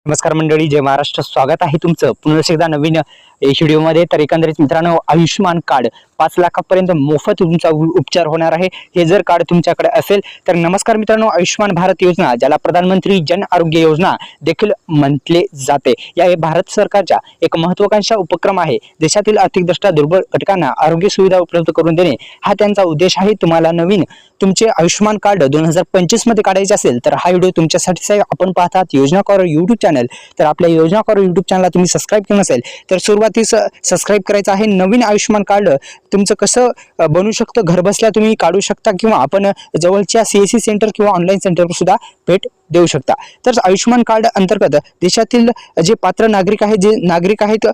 नमस्कार मंडळी, जय महाराष्ट्र. स्वागत आहे तुमचं पुन्हा एकदा नवीन व्हिडिओमध्ये. तर एकंदरीत मित्रांनो, आयुष्यमान कार्ड 5 लाखापर्यंत मोफत तुमचा उपचार होणार आहे. हे जर कार्ड तुमच्याकडे असेल तर नमस्कार मित्रांनो, आयुष्यमान भारत योजना, ज्याला प्रधानमंत्री जन आरोग्य योजना देखील म्हटले जाते, या भारत सरकारच्या एक महत्त्वाकांक्षा उपक्रम आहे. देशातील आर्थिकदृष्ट्या दुर्बल घटकांना आरोग्य सुविधा उपलब्ध करून देणे हा त्यांचा उद्देश आहे. तुम्हाला नवीन तुमचे आयुष्यमान कार्ड 2025 मध्ये काढायचे असेल तर हा व्हिडिओ तुमच्यासाठीच आहे. आपण पाहतात योजना कॉर युट्यूब चॅनल. तर आपल्या योजना कॉर युट्यूब चॅनलला तुम्ही सबस्क्राईब केलं नसेल तर सुरुवातीस सबस्क्राईब करायचं आहे. नवीन आयुष्यमान कार्ड तुमचं कसं बनू शकतं, घर बसल्या तुम्ही काढू शकता किंवा आपण जवळच्या CSC सेंटर किंवा ऑनलाईन सेंटरवर सुद्धा भेट देऊ शकता. तर आयुष्यमान कार्ड अंतर्गत देशातील जे पात्र नागरिक आहेत,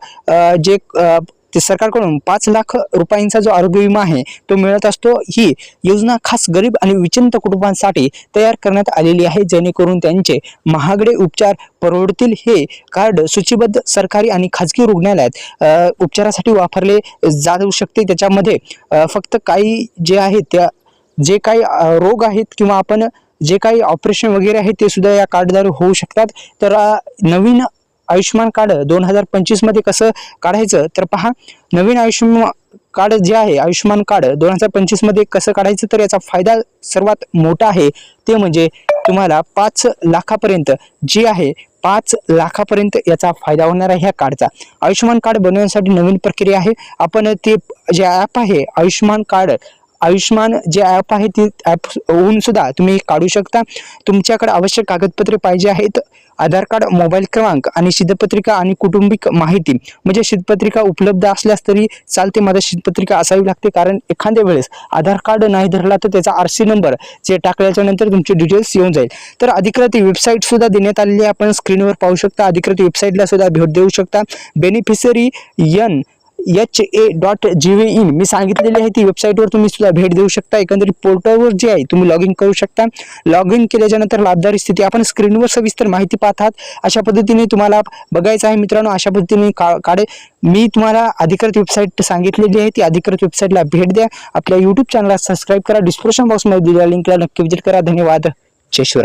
जे ते सरकारकडून 5 लाख रुपयांचा जो आरोग्य विमा आहे तो मिळत असतो. ही योजना खास गरीब आणि विचंत कुटुंबांसाठी तयार करण्यात आलेली आहे, जेणेकरून त्यांचे महागडे उपचार परवडतील. हे कार्ड सूचीबद्ध सरकारी आणि खाजगी रुग्णालयात उपचारासाठी वापरले जाऊ शकते. त्याच्यामध्ये फक्त काही जे काही रोग आहेत किंवा आपण जे काही ऑपरेशन वगैरे आहे ते सुद्धा या कार्डद्वारे होऊ शकतात. तर नवीन आयुष्यमान कार्ड 2025 मध्ये कसं काढायचं तर पहा, नवीन आयुष्यमान कार्ड जे आहे, आयुष्यमान कार्ड 2025 मध्ये कसं काढायचं तर याचा फायदा सर्वात मोठा आहे ते म्हणजे तुम्हाला 5 लाखापर्यंत जे आहे 5 लाखापर्यंत याचा फायदा होणार आहे ह्या कार्डचा. आयुष्यमान कार्ड बनवण्यासाठी नवीन प्रक्रिया आहे. आपण ते जे ॲप आहे आयुष्यमान जे ॲप आहे ते ॲप होऊन सुद्धा तुम्ही काढू शकता. तुमच्याकडे आवश्यक कागदपत्रे पाहिजे आहेत. आधार कार्ड, मोबाईल क्रमांक आणि शीतपत्रिका आणि कुटुंबिक माहिती. म्हणजे शीतपत्रिका उपलब्ध असल्यास तरी चालते, माझा शीतपत्रिका असावी लागते, कारण एखाद्या वेळेस आधार कार्ड नाही धरला तर त्याचा RC नंबर जे टाकल्याच्या नंतर तुमचे डिटेल्स येऊन जाईल. तर अधिकृत वेबसाईट सुद्धा देण्यात आलेली आहे, आपण स्क्रीनवर पाहू शकता. अधिकृत वेबसाईटला सुद्धा भेट देऊ शकता. बेनिफिशरी NHA.gov.in मी सांगितलेली आहे ती वेबसाईटवर तुम्ही सुद्धा भेट देऊ शकता. एकंदरीत पोर्टलवर जे आहे तुम्ही लॉग इन करू शकता. लॉग इन केल्याच्या नंतर लाभदारी स्थिती आपण स्क्रीनवर सविस्तर माहिती पाहतात. अशा पद्धतीने तुम्हाला बघायचं आहे मित्रांनो. अशा पद्धतीने मी तुम्हाला अधिकृत वेबसाईट सांगितलेली आहे, ती अधिकृत वेबसाईटला भेट द्या. आपल्या YouTube चॅनलला सबस्क्राईब करा. डिस्क्रिप्शन बॉक्समध्ये दिलेल्या लिंकला नक्की विजिट करा. धन्यवाद. जय शिवराय.